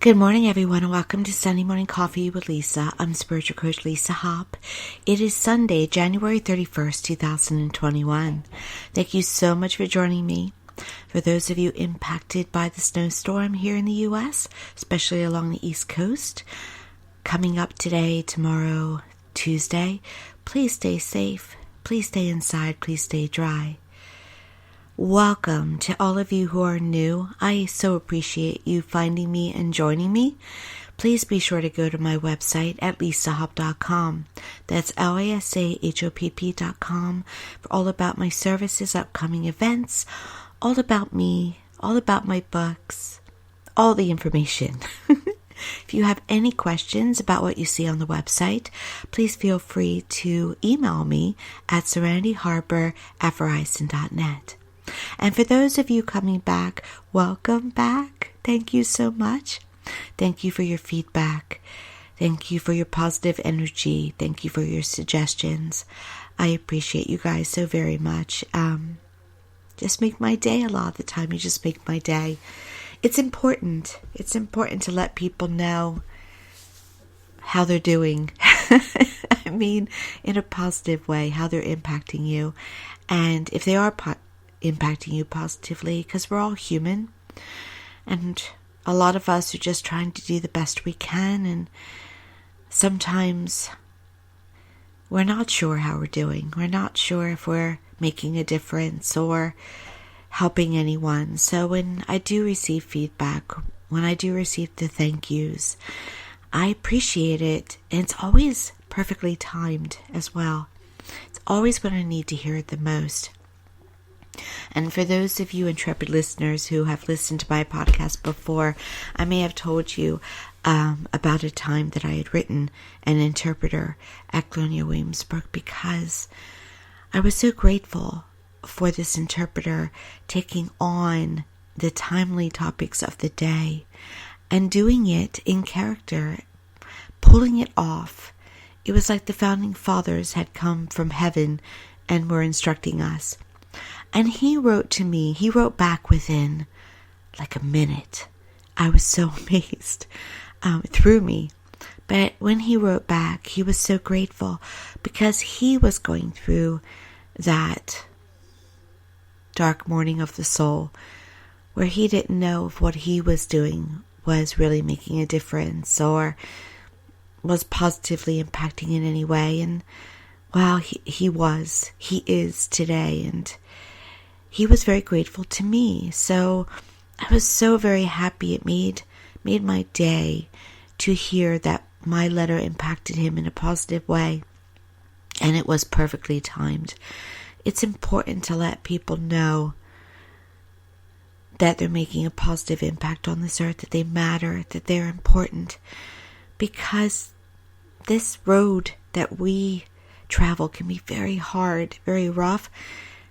Good morning, everyone, and welcome to Sunday Morning Coffee with Lisa. I'm Spiritual Coach Lisa Hop. It is Sunday, January 31st, 2021. Thank you so much for joining me. For those of you impacted by the snowstorm here in the U.S., especially along the East Coast, coming up today, tomorrow, Tuesday, please stay safe. Please stay inside. Please stay dry. Welcome to all of you who are new. I so appreciate you finding me and joining me. Please be sure to go to my website at lisahop.com. That's LISAHOPP.com for all about my services, upcoming events, all about me, all about my books, all the information. If you have any questions about what you see on the website, please feel free to email me at serenityharbor@verizon.net. And for those of you coming back, welcome back. Thank you so much. Thank you for your feedback. Thank you for your positive energy. Thank you for your suggestions. I appreciate you guys so very much. Just make my day a lot of the time. You just make my day. It's important. It's important to let people know how they're doing. I mean, in a positive way, how they're impacting you. And if they are impacting you positively, because we're all human, and a lot of us are just trying to do the best we can, and sometimes we're not sure how we're doing. We're not sure if we're making a difference or helping anyone. So when I do receive feedback, when I do receive the thank yous, I appreciate it, and it's always perfectly timed as well. It's always when I need to hear it the most. And for those of you intrepid listeners who have listened to my podcast before, I may have told you about a time that I had written an interpreter at Colonial Williamsburg, because I was so grateful for this interpreter taking on the timely topics of the day and doing it in character, pulling it off. It was like the founding fathers had come from heaven and were instructing us. And he wrote to me, he wrote back within like a minute. I was so amazed. It threw me. But when he wrote back, he was so grateful because he was going through that dark morning of the soul where he didn't know if what he was doing was really making a difference or was positively impacting in any way. And well, he is today, and he was very grateful to me. So I was so very happy. It made my day to hear that my letter impacted him in a positive way, and it was perfectly timed. It's important to let people know that they're making a positive impact on this earth, that they matter, that they're important, because this road that we travel can be very hard, very rough.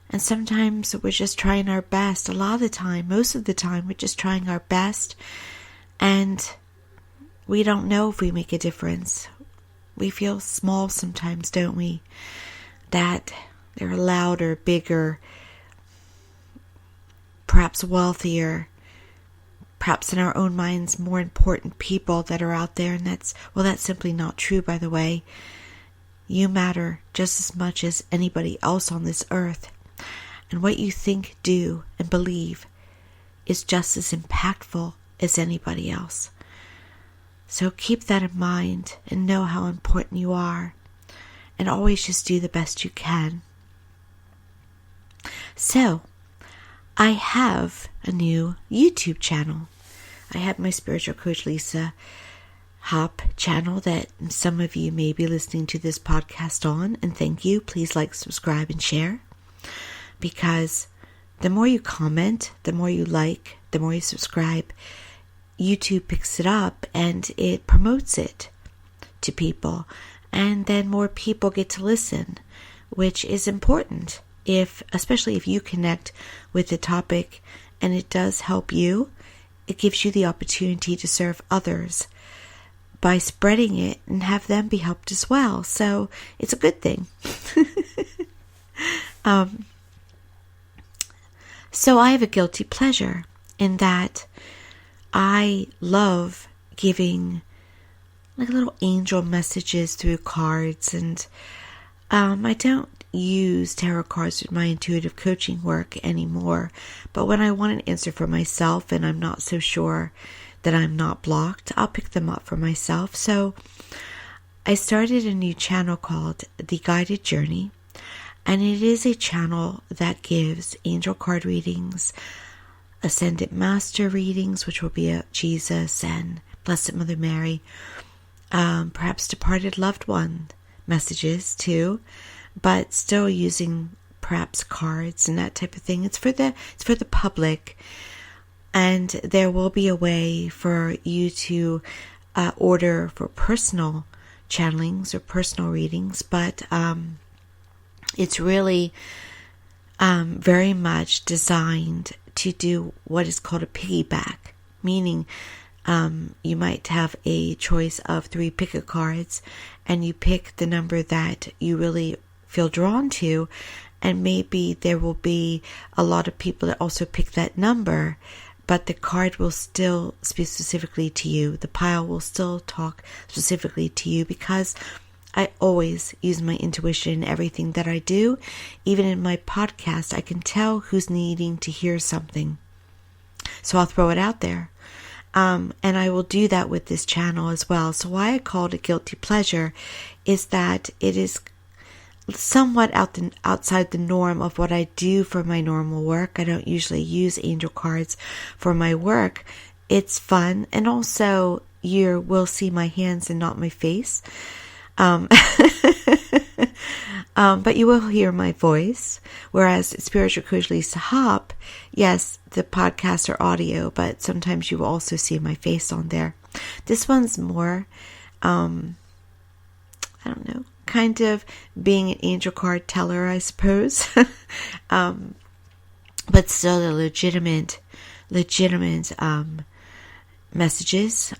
And sometimes we're just trying our best. A lot of the time, most of the time, we're just trying our best. And we don't know if we make a difference. We feel small sometimes, don't we? That they're louder, bigger, perhaps wealthier, perhaps in our own minds, more important people that are out there. And that's simply not true, by the way. You matter just as much as anybody else on this earth. And what you think, do, and believe is just as impactful as anybody else. So keep that in mind and know how important you are. And always just do the best you can. So, I have a new YouTube channel. I have my Spiritual Coach Lisa Hop channel that some of you may be listening to this podcast on. And thank you. Please like, subscribe, and share. Because the more you comment, the more you like, the more you subscribe, YouTube picks it up and it promotes it to people. And then more people get to listen, which is important, especially if you connect with the topic and it does help you. It gives you the opportunity to serve others by spreading it and have them be helped as well. So it's a good thing. So I have a guilty pleasure in that I love giving like little angel messages through cards. And I don't use tarot cards with my intuitive coaching work anymore. But when I want an answer for myself and I'm not so sure that I'm not blocked, I'll pick them up for myself. So I started a new channel called The Guided Journey. And it is a channel that gives angel card readings, Ascended Master readings, which will be Jesus and Blessed Mother Mary, perhaps departed loved one messages too, but still using perhaps cards and that type of thing. It's for the public, and there will be a way for you to order for personal channelings or personal readings, but it's really very much designed to do what is called a piggyback, meaning you might have a choice of 3 pick-a cards, and you pick the number that you really feel drawn to, and maybe there will be a lot of people that also pick that number, but the card will still speak specifically to you. The pile will still talk specifically to you, because I always use my intuition in everything that I do. Even in my podcast, I can tell who's needing to hear something. So I'll throw it out there. And I will do that with this channel as well. So why I called it Guilty Pleasure is that it is somewhat outside the norm of what I do for my normal work. I don't usually use angel cards for my work. It's fun. And also you will see my hands and not my face. But you will hear my voice, whereas Spiritual Coach Lisa Hop, yes, the podcasts are audio, but sometimes you will also see my face on there. This one's more, I don't know, kind of being an angel card teller, I suppose, but still the legitimate messages,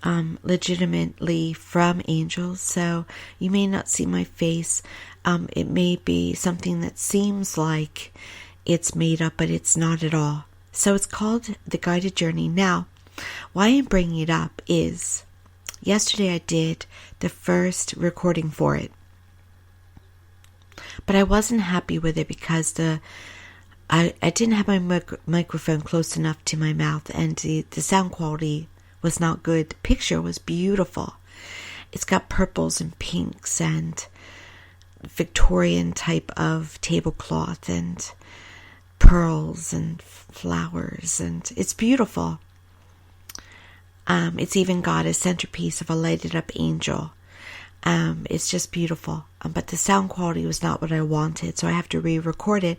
legitimately from angels. So you may not see my face. It may be something that seems like it's made up, but it's not at all. So it's called The Guided Journey. Now, why I'm bringing it up is yesterday I did the first recording for it, but I wasn't happy with it because I didn't have my microphone close enough to my mouth, and the sound quality was not good. The picture was beautiful. It's got purples and pinks and Victorian type of tablecloth and pearls and flowers, and it's beautiful. It's even got a centerpiece of a lighted up angel. It's just beautiful. But the sound quality was not what I wanted, so I have to re-record it.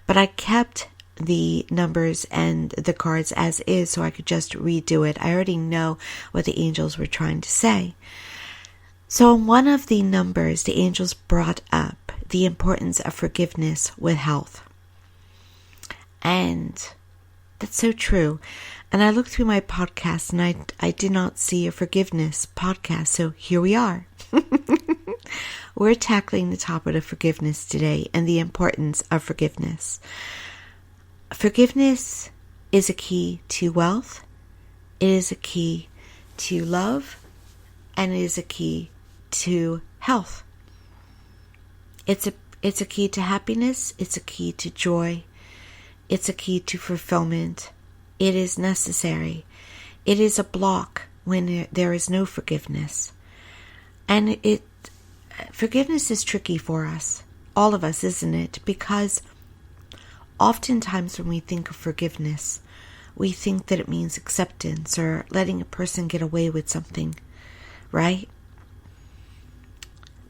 But I kept the numbers and the cards as is, so I could just redo it. I already know what the angels were trying to say. So in one of the numbers, the angels brought up the importance of forgiveness with health. And that's so true. And I looked through my podcast and I did not see a forgiveness podcast. So here we are. We're tackling the topic of forgiveness today and the importance of forgiveness. Forgiveness is a key to wealth. It is a key to love. And it is a key to health. It's a key to happiness. It's a key to joy. It's a key to fulfillment. It is necessary. It is a block when there is no forgiveness. And forgiveness is tricky for us, all of us, isn't it? Because oftentimes when we think of forgiveness, we think that it means acceptance or letting a person get away with something, right?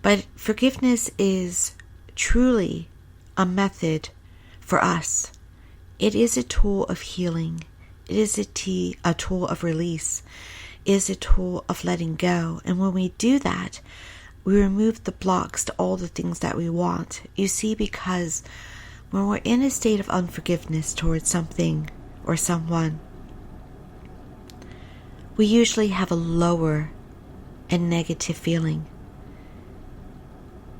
But forgiveness is truly a method for us. It is a tool of healing. It is a tool of release. It is a tool of letting go. And when we do that, we remove the blocks to all the things that we want. You see, because when we're in a state of unforgiveness towards something or someone, we usually have a lower and negative feeling.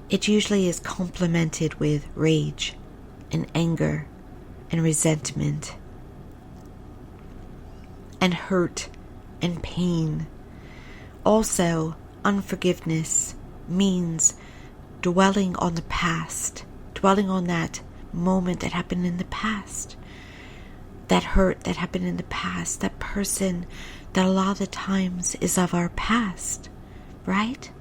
It usually is complemented with rage and anger and resentment and hurt and pain. Also, unforgiveness means dwelling on the past, dwelling on that moment that happened in the past, that hurt that happened in the past, that person that a lot of the times is of our past, right?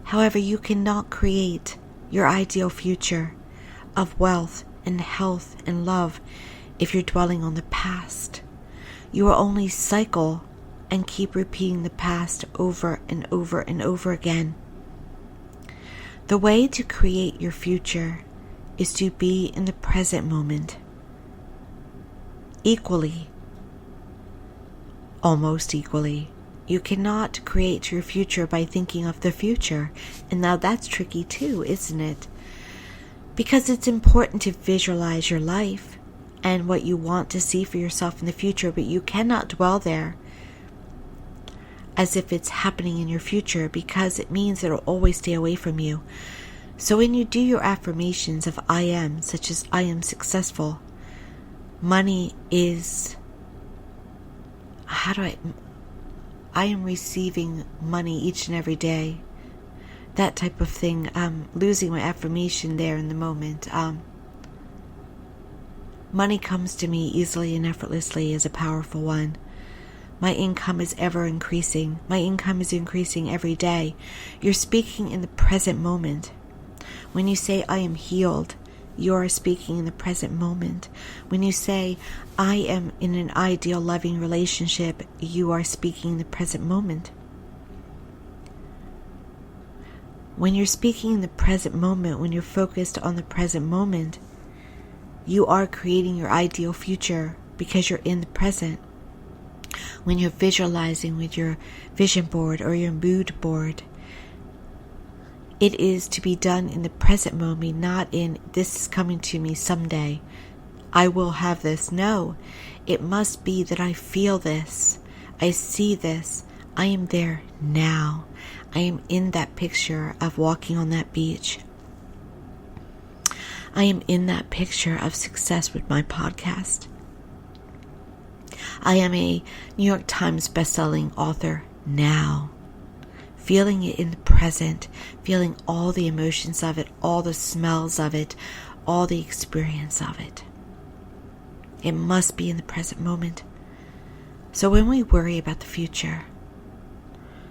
However, you cannot create your ideal future of wealth and health and love if you're dwelling on the past. You will only cycle and keep repeating the past over and over and over again. The way to create your future is to be in the present moment. Equally, almost equally. You cannot create your future by thinking of the future. And now that's tricky too, isn't it? Because it's important to visualize your life and what you want to see for yourself in the future, but you cannot dwell there as if it's happening in your future, because it means it'll always stay away from you. So when you do your affirmations of I am, such as I am successful, money is, I am receiving money each and every day. That type of thing. I'm losing my affirmation there in the moment. Money comes to me easily and effortlessly as a powerful one. My income is ever increasing. My income is increasing every day. You're speaking in the present moment. When you say I am healed, you are speaking in the present moment. When you say I am in an ideal loving relationship, you are speaking in the present moment. When you're speaking in the present moment, when you're focused on the present moment, you are creating your ideal future because you're in the present. When you're visualizing with your vision board or your mood board, it is to be done in the present moment, not in this is coming to me someday. I will have this. No, it must be that I feel this. I see this. I am there now. I am in that picture of walking on that beach. I am in that picture of success with my podcast. I am a New York Times bestselling author now. Feeling it in the present, feeling all the emotions of it, all the smells of it, all the experience of it. It must be in the present moment. So when we worry about the future,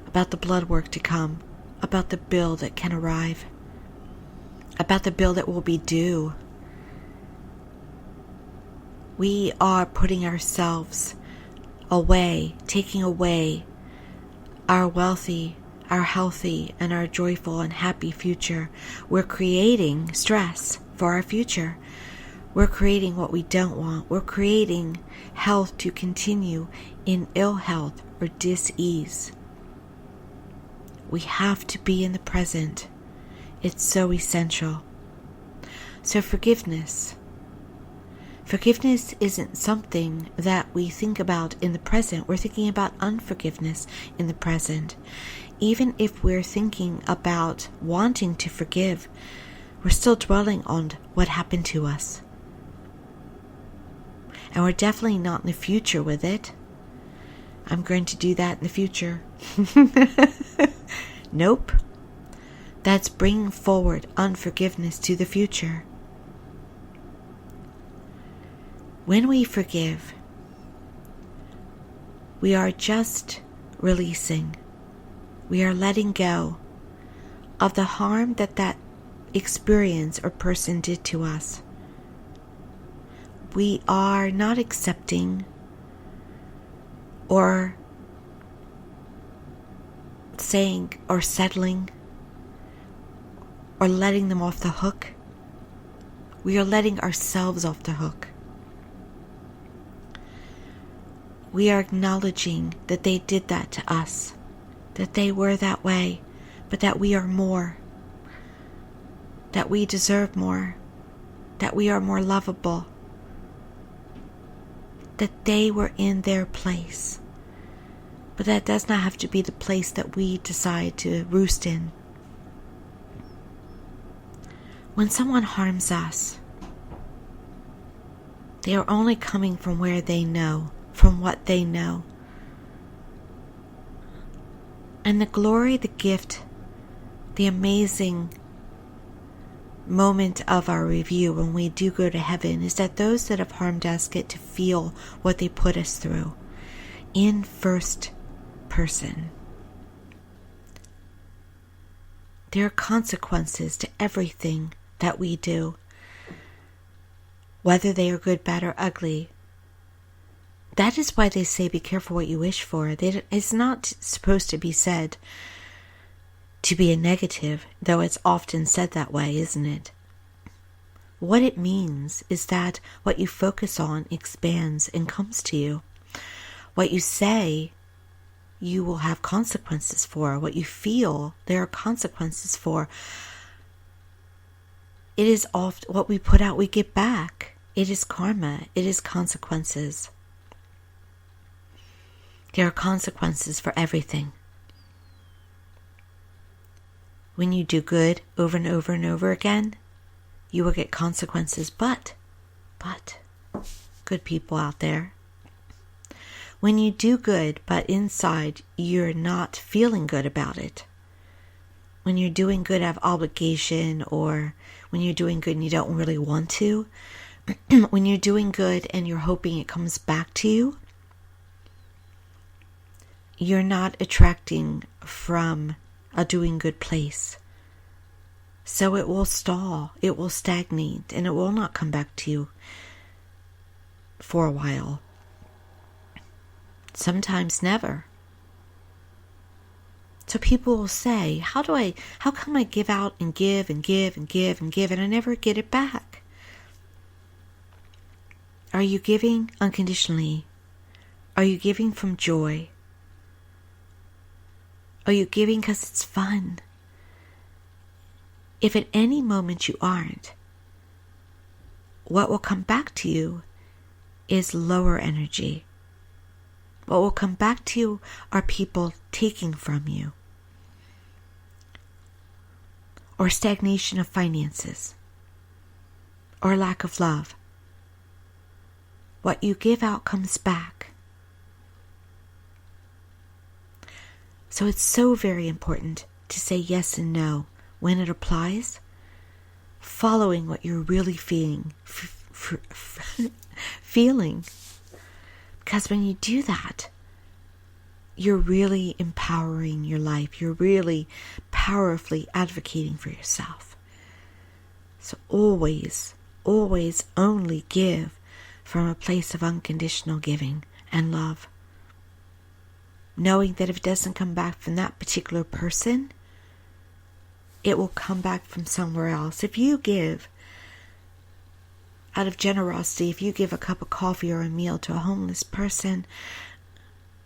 about the blood work to come, about the bill that can arrive, about the bill that will be due, we are putting ourselves away, taking away our wealthy, our healthy, and our joyful and happy future. We're creating stress for our future. We're creating what we don't want. We're creating health to continue in ill health or dis-ease. We have to be in the present. It's so essential. So forgiveness. Forgiveness isn't something that we think about in the present. We're thinking about unforgiveness in the present. Even if we're thinking about wanting to forgive, we're still dwelling on what happened to us. And we're definitely not in the future with it. I'm going to do that in the future. Nope. That's bringing forward unforgiveness to the future. When we forgive, we are just releasing. We are letting go of the harm that experience or person did to us. We are not accepting or saying or settling or letting them off the hook. We are letting ourselves off the hook. We are acknowledging that they did that to us, that they were that way, but that we are more, that we deserve more, that we are more lovable, that they were in their place. But that does not have to be the place that we decide to roost in. When someone harms us, they are only coming from where they know, from what they know. And the glory, the gift, the amazing moment of our review when we do go to heaven is that those that have harmed us get to feel what they put us through in first person. There are consequences to everything that we do, whether they are good, bad, or ugly. That is why they say be careful what you wish for. It's not supposed to be said to be a negative, though it's often said that way, isn't it? What it means is that what you focus on expands and comes to you. What you say, you will have consequences for. What you feel, there are consequences for. It is often what we put out, we get back. It is karma. It is consequences. There are consequences for everything. When you do good over and over and over again, you will get consequences. But, good people out there, when you do good, but inside you're not feeling good about it, when you're doing good out of obligation, or when you're doing good and you don't really want to, when you're doing good and you're hoping it comes back to you, you're not attracting from a doing good place. So it will stall, it will stagnate, and it will not come back to you for a while. Sometimes never. So people will say, how come I give out and give and give and give and give and I never get it back? Are you giving unconditionally? Are you giving from joy? Are you giving because it's fun? If at any moment you aren't, what will come back to you is lower energy. What will come back to you are people taking from you, or stagnation of finances, or lack of love. What you give out comes back. So it's so very important to say yes and no when it applies, following what you're really feeling. Because when you do that, you're really empowering your life. You're really powerfully advocating for yourself. So always only give from a place of unconditional giving and love. Knowing that if it doesn't come back from that particular person, it will come back from somewhere else. If you give out of generosity, if you give a cup of coffee or a meal to a homeless person,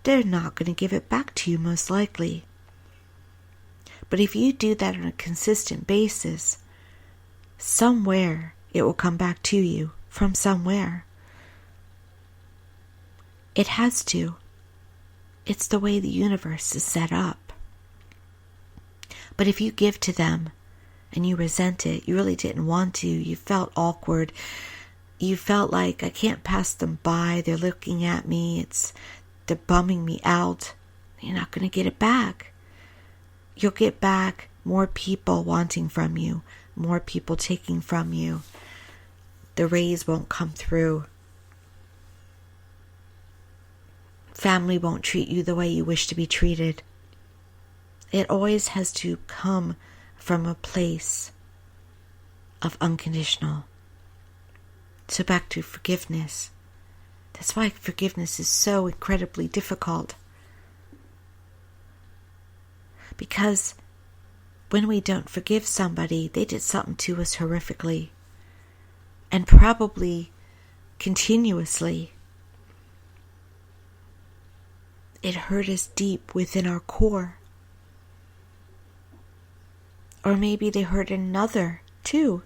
they're not going to give it back to you most likely. But if you do that on a consistent basis, somewhere it will come back to you from somewhere. It has to. It's the way the universe is set up. But if you give to them and you resent it, you really didn't want to, you felt awkward, you felt like I can't pass them by, they're looking at me, they're bumming me out, you're not going to get it back. You'll get back more people wanting from you, more people taking from you. The rays won't come through. Family won't treat you the way you wish to be treated. It always has to come from a place of unconditional. So back to forgiveness. That's why forgiveness is so incredibly difficult. Because when we don't forgive somebody, they did something to us horrifically. And probably continuously. It hurt us deep within our core. Or maybe they hurt another too.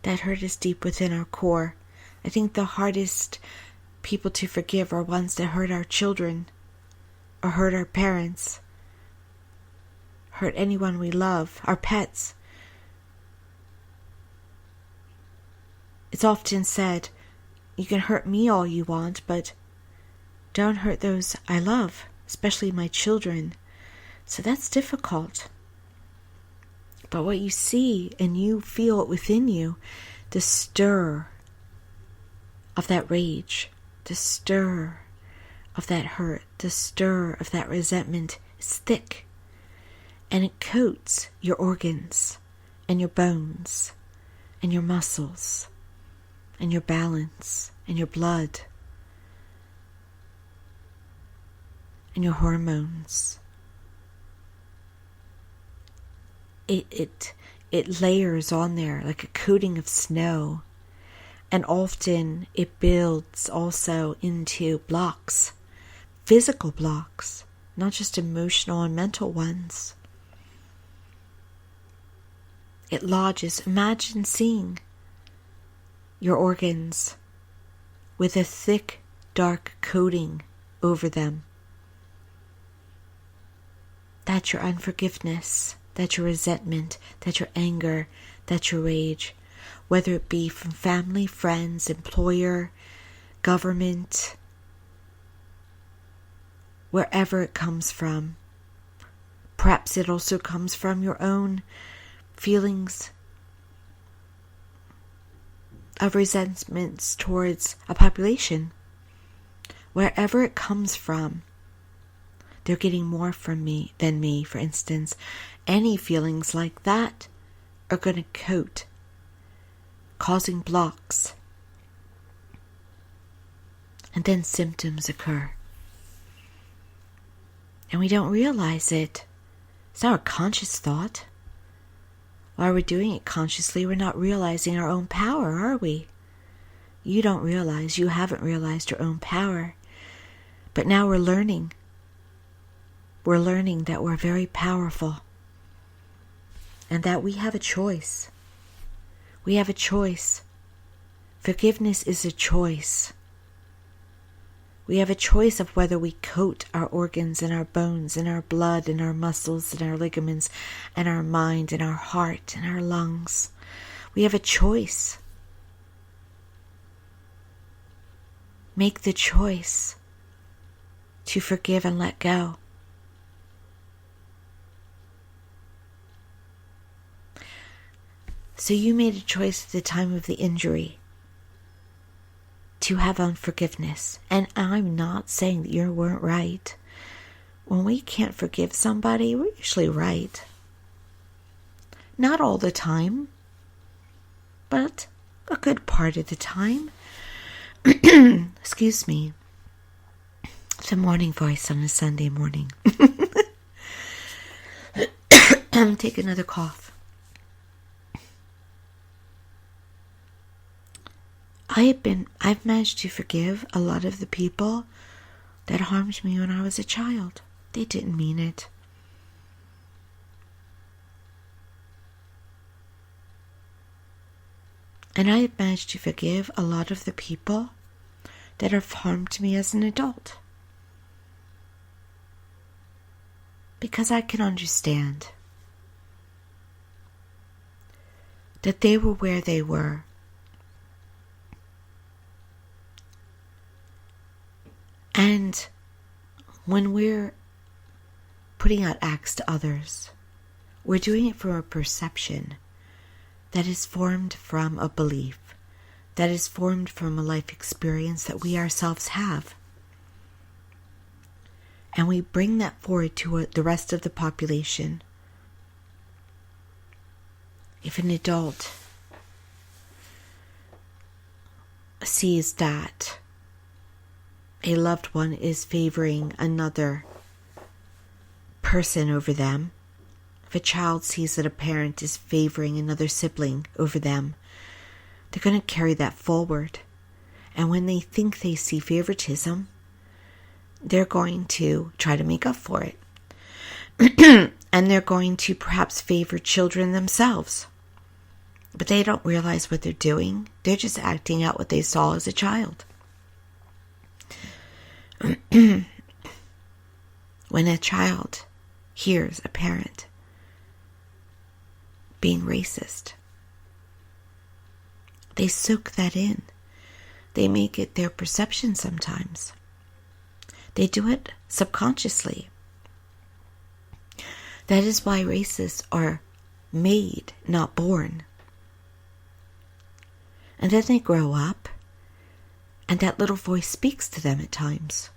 That hurt us deep within our core. I think the hardest people to forgive are ones that hurt our children, or hurt our parents, hurt anyone we love, our pets. It's often said, you can hurt me all you want, but don't hurt those I love, especially my children. So that's difficult. But what you see and you feel it within you, the stir of that rage, the stir of that hurt, the stir of that resentment is thick. And it coats your organs and your bones and your muscles and your balance and your blood and your hormones. It layers on there like a coating of snow, and often it builds also into blocks, physical blocks, not just emotional and mental ones. It lodges. Imagine seeing your organs with a thick, dark coating over them. That's your unforgiveness. That's your resentment, that's your anger, that's your rage, whether it be from family, friends, employer, government, wherever it comes from. Perhaps it also comes from your own feelings of resentments towards a population. Wherever it comes from, they're getting more from me than me, for instance. Any feelings like that are going to coat, causing blocks. And then symptoms occur. And we don't realize it. It's not a conscious thought. While we're doing it consciously, we're not realizing our own power, are we? You don't realize, you haven't realized your own power. But now we're learning. We're learning that we're very powerful. And that we have a choice. We have a choice. Forgiveness is a choice. We have a choice of whether we coat our organs and our bones and our blood and our muscles and our ligaments and our mind and our heart and our lungs. We have a choice. Make the choice to forgive and let go. So you made a choice at the time of the injury to have unforgiveness. And I'm not saying that you weren't right. When we can't forgive somebody, we're usually right. Not all the time, but a good part of the time. Excuse me. The morning voice on a Sunday morning. Take another cough. I've managed to forgive a lot of the people that harmed me when I was a child. They didn't mean it. And I have managed to forgive a lot of the people that have harmed me as an adult. Because I can understand that they were where they were. And when we're putting out acts to others, we're doing it from a perception that is formed from a belief, that is formed from a life experience that we ourselves have. And we bring that forward to the rest of the population. If an adult sees that a loved one is favoring another person over them, if a child sees that a parent is favoring another sibling over them, they're going to carry that forward. And when they think they see favoritism, they're going to try to make up for it. And they're going to perhaps favor children themselves. But they don't realize what they're doing. They're just acting out what they saw as a child. When a child hears a parent being racist, they soak that in. They make it their perception sometimes. They do it subconsciously. That is why racists are made, not born. And then they grow up, and that little voice speaks to them at times.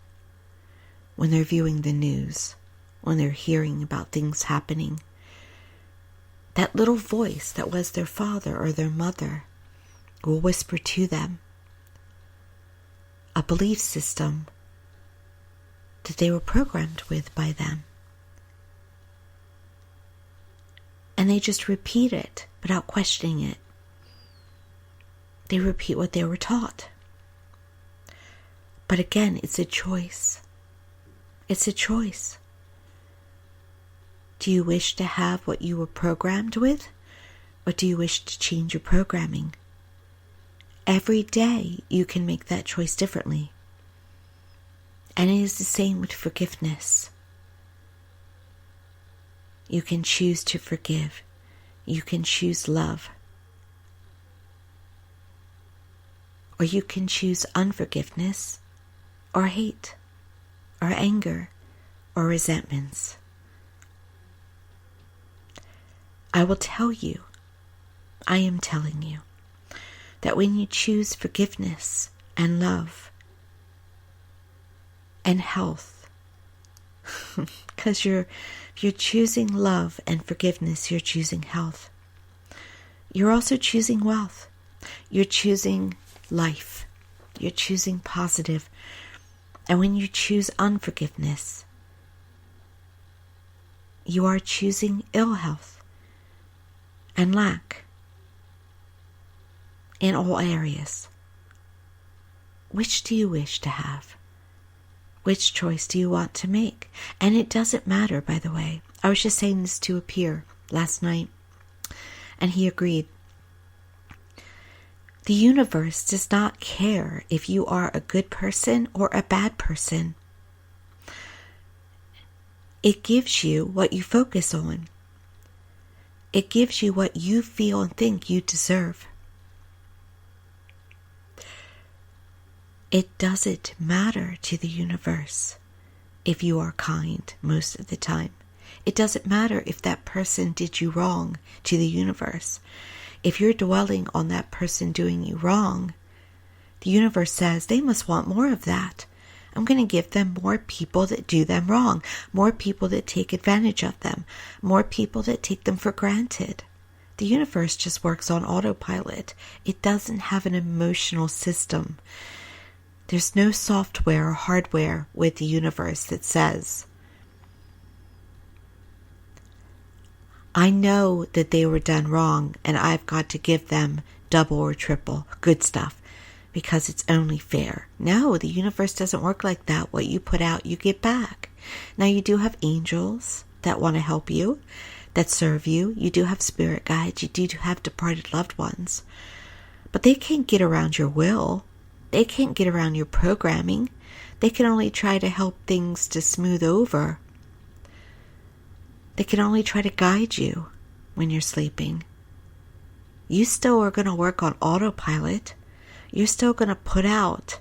When they're viewing the news, when they're hearing about things happening, that little voice that was their father or their mother will whisper to them a belief system that they were programmed with by them. And they just repeat it without questioning it. They repeat what they were taught. But again, it's a choice. It's a choice. Do you wish to have what you were programmed with? Or do you wish to change your programming? Every day you can make that choice differently. And it is the same with forgiveness. You can choose to forgive. You can choose love. Or you can choose unforgiveness, or hate, or anger, or resentments. I will tell you, I am telling you, that when you choose forgiveness and love and health, because you're choosing love and forgiveness, you're choosing health. You're also choosing wealth. You're choosing life. You're choosing positive. And when you choose unforgiveness, you are choosing ill health and lack in all areas. Which do you wish to have? Which choice do you want to make? And it doesn't matter, by the way. I was just saying this to a peer last night, and he agreed. The universe does not care if you are a good person or a bad person. It gives you what you focus on. It gives you what you feel and think you deserve. It doesn't matter to the universe if you are kind most of the time. It doesn't matter if that person did you wrong to the universe. If you're dwelling on that person doing you wrong, the universe says they must want more of that. I'm going to give them more people that do them wrong, more people that take advantage of them, more people that take them for granted. The universe just works on autopilot. It doesn't have an emotional system. There's no software or hardware with the universe that says, I know that they were done wrong and I've got to give them double or triple good stuff because it's only fair. No, the universe doesn't work like that. What you put out, you get back. Now, you do have angels that want to help you, that serve you. You do have spirit guides. You do have departed loved ones. But they can't get around your will. They can't get around your programming. They can only try to help things to smooth over. They can only try to guide you when you're sleeping. You still are going to work on autopilot. You're still going to put out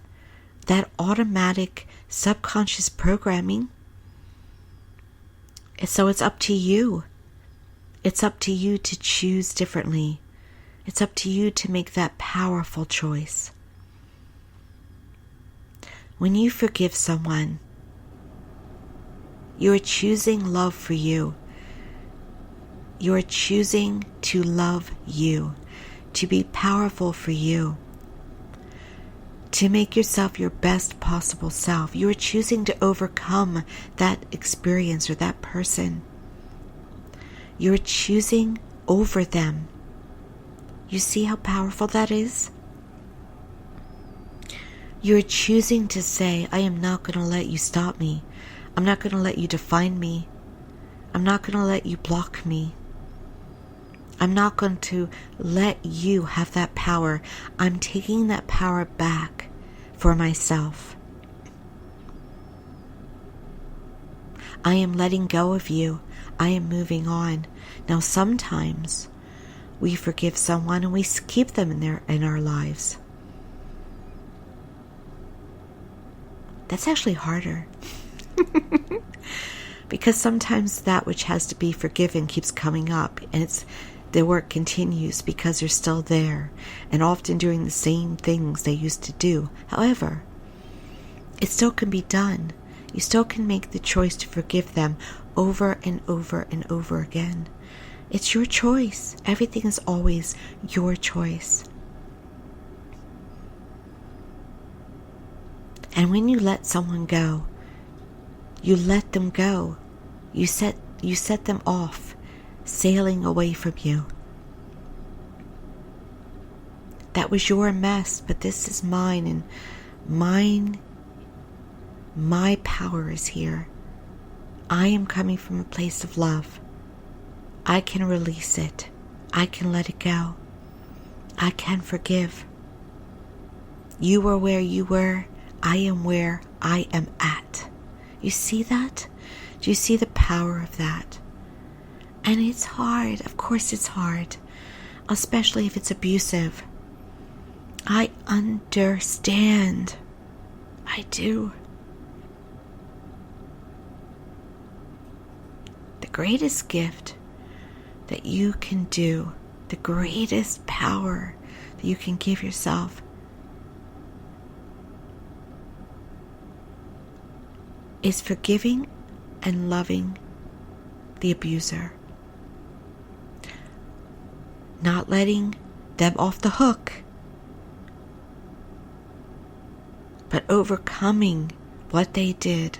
that automatic subconscious programming. And so it's up to you. It's up to you to choose differently. It's up to you to make that powerful choice. When you forgive someone, you are choosing love for you. You are choosing to love you, to be powerful for you, to make yourself your best possible self. You are choosing to overcome that experience or that person. You are choosing over them. You see how powerful that is? You are choosing to say, I am not going to let you stop me. I'm not going to let you define me. I'm not going to let you block me. I'm not going to let you have that power. I'm taking that power back for myself. I am letting go of you. I am moving on. Now, sometimes we forgive someone and we keep them in our lives. That's actually harder. Because sometimes that which has to be forgiven keeps coming up, and the work continues because they're still there and often doing the same things they used to do. However, it still can be done. You still can make the choice to forgive them over and over and over again. It's your choice. Everything is always your choice. And when you let someone go, you let them go. You set them off, sailing away from you. That was your mess, but this is mine, and my power is here. I am coming from a place of love. I can release it. I can let it go. I can forgive. You were where you were. I am where I am at. You see that? Do you see the power of that? And it's hard. Of course it's hard. Especially if it's abusive. I understand. I do. The greatest gift that you can do, the greatest power that you can give yourself, is forgiving and loving the abuser. Not letting them off the hook, but overcoming what they did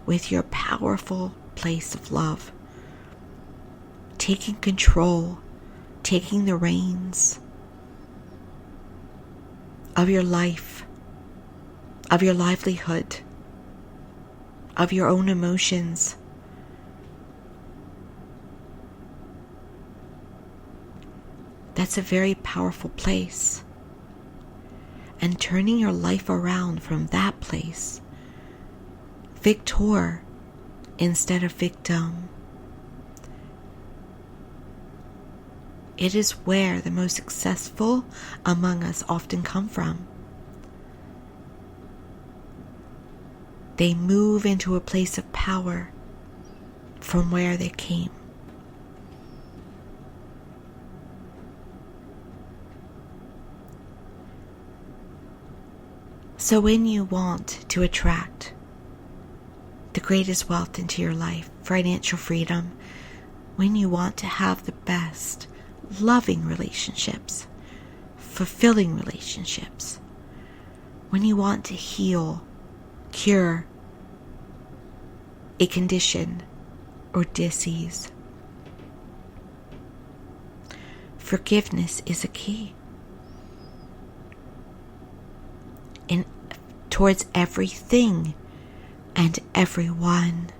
with your powerful place of love. Taking control, taking the reins of your life, of your livelihood, of your own emotions. That's a very powerful place. And turning your life around from that place, victor instead of victim. It is where the most successful among us often come from. They move into a place of power from where they came. So when you want to attract the greatest wealth into your life, financial freedom, when you want to have the best loving relationships, fulfilling relationships, when you want to heal, cure a condition or disease, forgiveness is a key. In towards everything and everyone.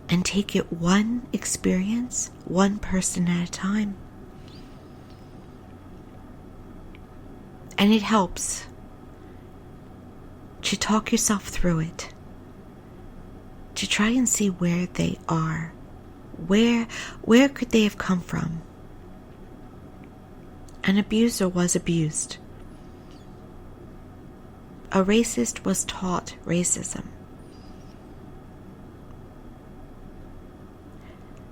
And take it one experience, one person at a time. And it helps to talk yourself through it, to try and see where they are. Where could they have come from? An abuser was abused. A racist was taught racism.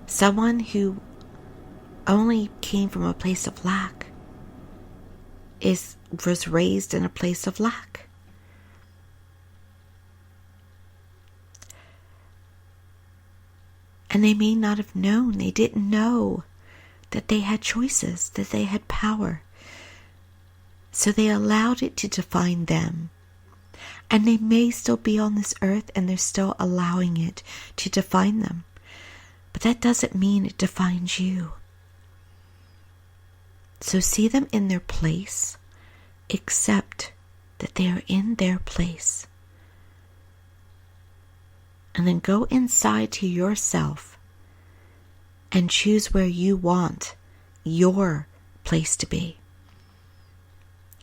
Someone who only came from a place of lack was raised in a place of lack. And they may not have known, they didn't know that they had choices, that they had power. So they allowed it to define them. And they may still be on this earth and they're still allowing it to define them. But that doesn't mean it defines you. So see them in their place. Accept that they are in their place. And then go inside to yourself and choose where you want your place to be,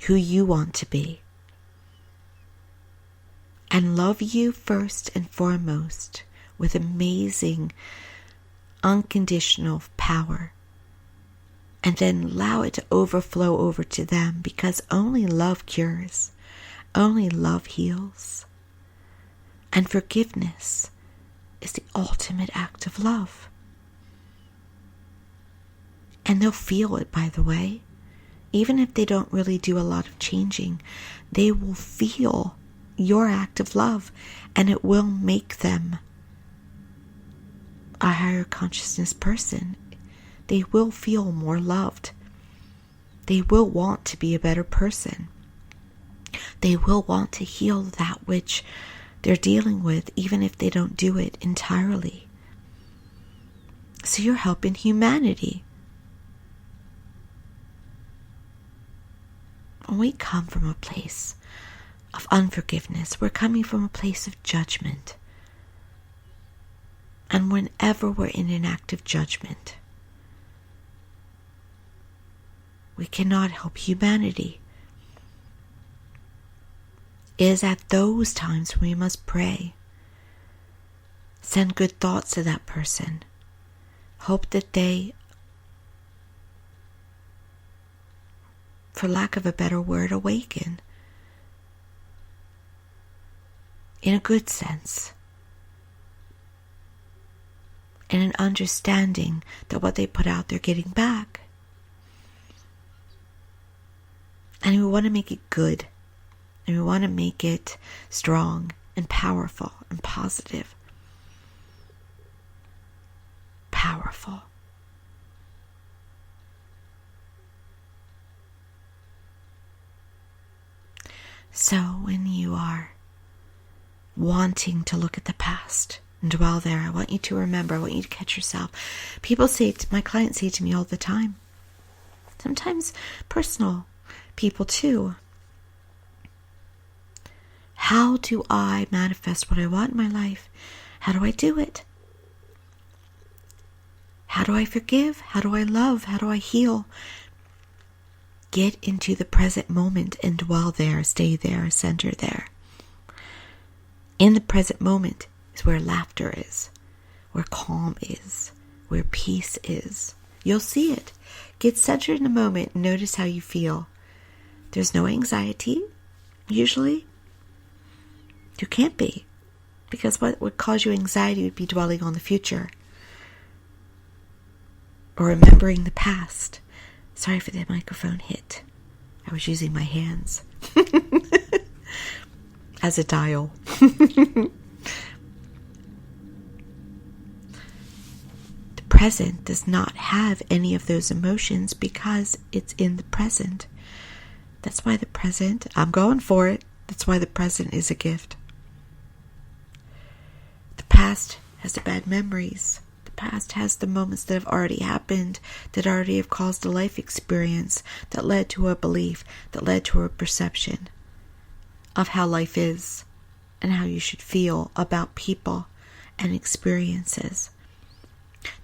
who you want to be, and love you first and foremost with amazing, unconditional power, and then allow it to overflow over to them, because only love cures, Only love heals. And forgiveness is the ultimate act of love. And they'll feel it, by the way. Even if they don't really do a lot of changing, they will feel your act of love, and it will make them a higher consciousness person. They will feel more loved. They will want to be a better person. They will want to heal that which they're dealing with, even if they don't do it entirely. So you're helping humanity. When we come from a place of unforgiveness, we're coming from a place of judgment. And whenever we're in an act of judgment, we cannot help humanity. It is at those times when we must pray. Send good thoughts to that person. Hope that they, for lack of a better word, awaken. In a good sense. In an understanding that what they put out, they're getting back. And we want to make it good. And we want to make it strong and powerful and positive. Powerful. So when you are wanting to look at the past and dwell there, I want you to remember, I want you to catch yourself. People say, my clients say to me all the time, sometimes personal people too, how do I manifest what I want in my life? How do I do it? How do I forgive? How do I love? How do I heal? Get into the present moment and dwell there, stay there, center there. In the present moment is where laughter is, where calm is, where peace is. You'll see it. Get centered in the moment and notice how you feel. There's no anxiety, usually. You can't be, because what would cause you anxiety would be dwelling on the future or remembering the past. Sorry for the microphone hit. I was using my hands as a dial. The present does not have any of those emotions because it's in the present. That's why the present, I'm going for it. That's why the present is a gift. The past has the bad memories. The past has the moments that have already happened, that already have caused a life experience, that led to a belief, that led to a perception of how life is and how you should feel about people and experiences.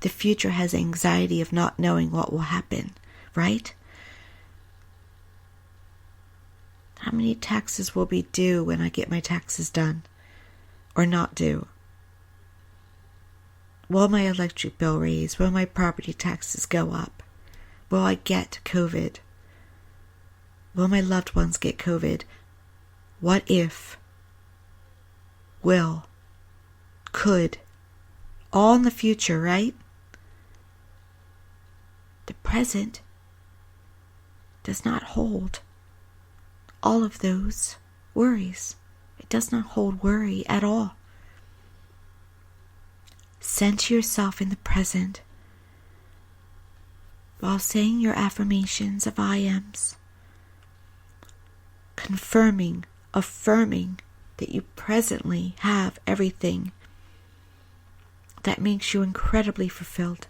The future has anxiety of not knowing what will happen, right? How many taxes will be due when I get my taxes done? Or not due? Will my electric bill raise? Will my property taxes go up? Will I get COVID? Will my loved ones get COVID? What if? Will? Could? All in the future, right? The present does not hold all of those worries. It does not hold worry at all. Center yourself in the present while saying your affirmations of I ams, confirming, affirming that you presently have everything that makes you incredibly fulfilled.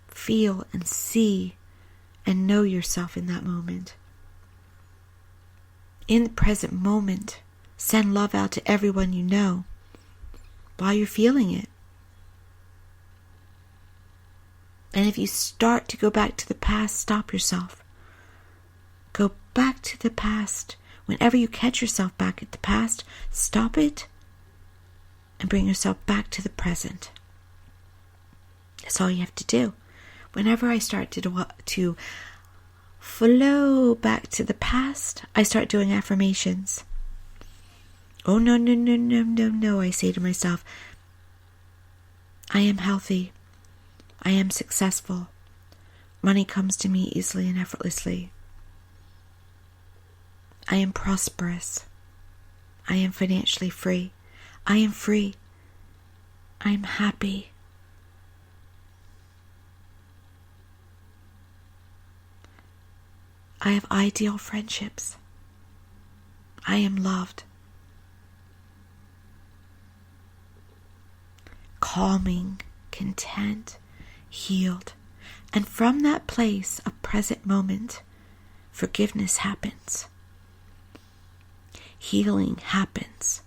Feel and see and know yourself in that moment. In the present moment, send love out to everyone you know while you're feeling it. And if you start to go back to the past, stop yourself. Go back to the past. Whenever you catch yourself back at the past, stop it and bring yourself back to the present. That's all you have to do. Whenever I start to flow back to the past, I start doing affirmations. Oh, no, no, no, no, no, no, I say to myself. I am healthy. I am successful. Money comes to me easily and effortlessly. I am prosperous. I am financially free. I am free. I am happy. I have ideal friendships. I am loved. Calming, content, healed. And from that place of present moment, forgiveness happens. Healing happens.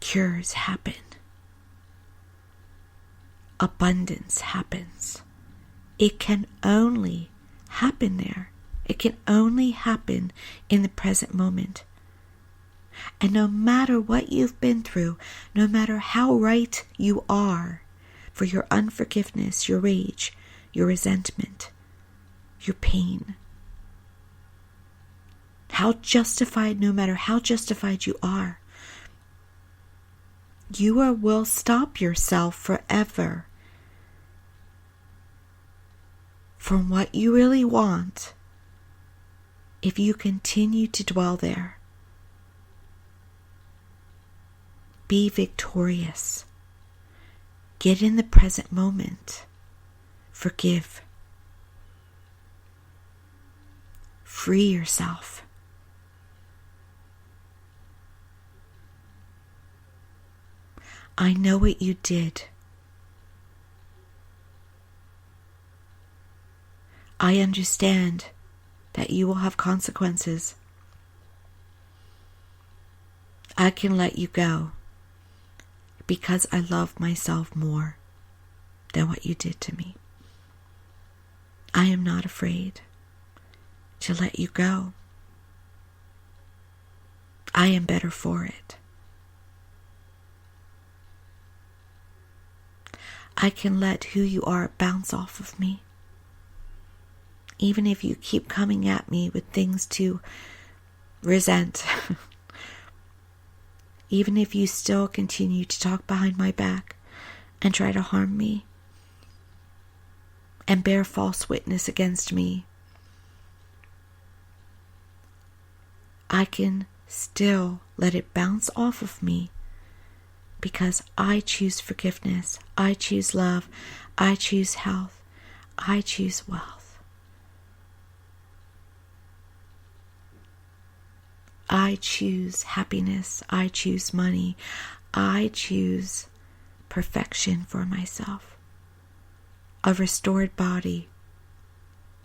Cures happen. Abundance happens. It can only happen there. It can only happen in the present moment. And no matter what you've been through, no matter how right you are for your unforgiveness, your rage, your resentment, your pain, no matter how justified you are, you will stop yourself forever from what you really want if you continue to dwell there. Be victorious. Get in the present moment. Forgive. Free yourself. I know what you did. I understand that you will have consequences. I can let you go because I love myself more than what you did to me. I am not afraid to let you go. I am better for it. I can let who you are bounce off of me. Even if you keep coming at me with things to resent. Even if you still continue to talk behind my back and try to harm me and bear false witness against me, I can still let it bounce off of me because I choose forgiveness, I choose love, I choose health, I choose wealth. I choose happiness, I choose money, I choose perfection for myself. A restored body,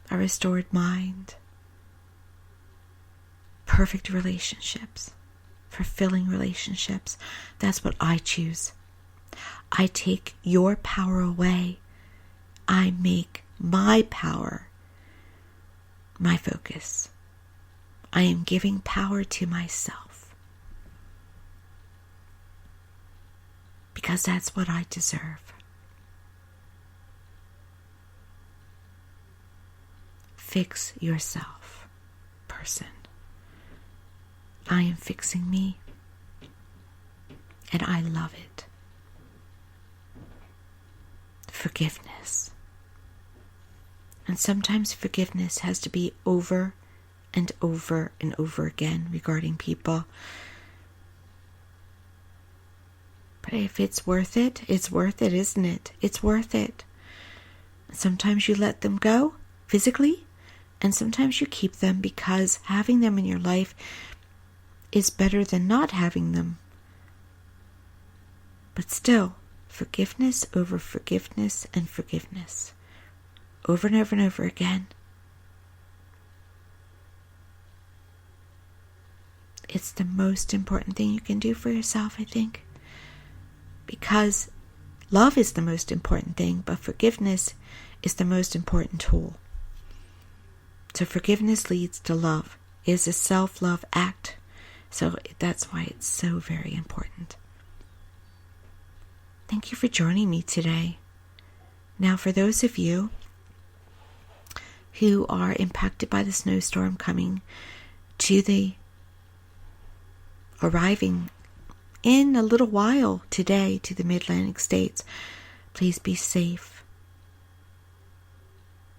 a restored mind, perfect relationships, fulfilling relationships. That's what I choose. I take your power away. I make my power my focus. I am giving power to myself because that's what I deserve. Fix yourself, person. I am fixing me, and I love it. Forgiveness. And sometimes forgiveness has to be over and over and over again regarding people. But if it's worth it, it's worth it, isn't it? It's worth it. Sometimes you let them go physically, and sometimes you keep them because having them in your life is better than not having them. But still, forgiveness over forgiveness and forgiveness. Over and over and over again. It's the most important thing you can do for yourself, I think. Because love is the most important thing, but forgiveness is the most important tool. So forgiveness leads to love. It is a self-love act. So that's why it's so very important. Thank you for joining me today. Now, for those of you who are impacted by the snowstorm arriving in a little while today to the Mid-Atlantic states. Please be safe.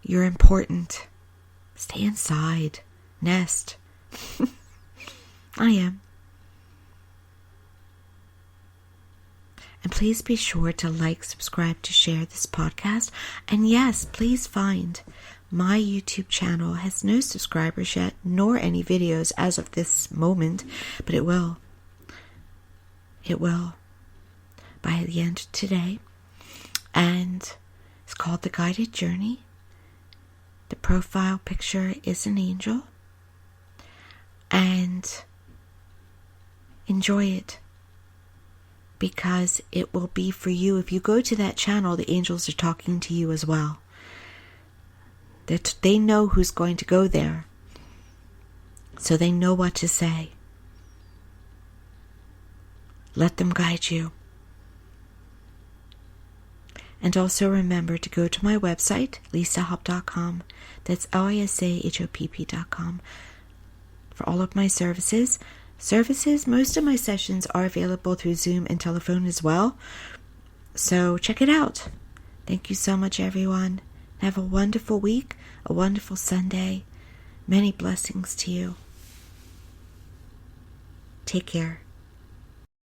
You're important. Stay inside. Nest. I am. And please be sure to like, subscribe, to share this podcast. And yes, please find my YouTube channel has no subscribers yet, nor any videos as of this moment, but it will. It will by the end of today. And it's called The Guided Journey. The profile picture is an angel. And enjoy it, because it will be for you. If you go to that channel, the angels are talking to you as well. They know who's going to go there, so they know what to say. Let them guide you. And also remember to go to my website, lisahopp.com. That's lisahopp.com. For all of my services, most of my sessions are available through Zoom and telephone as well. So check it out. Thank you so much, everyone. Have a wonderful week, a wonderful Sunday. Many blessings to you. Take care.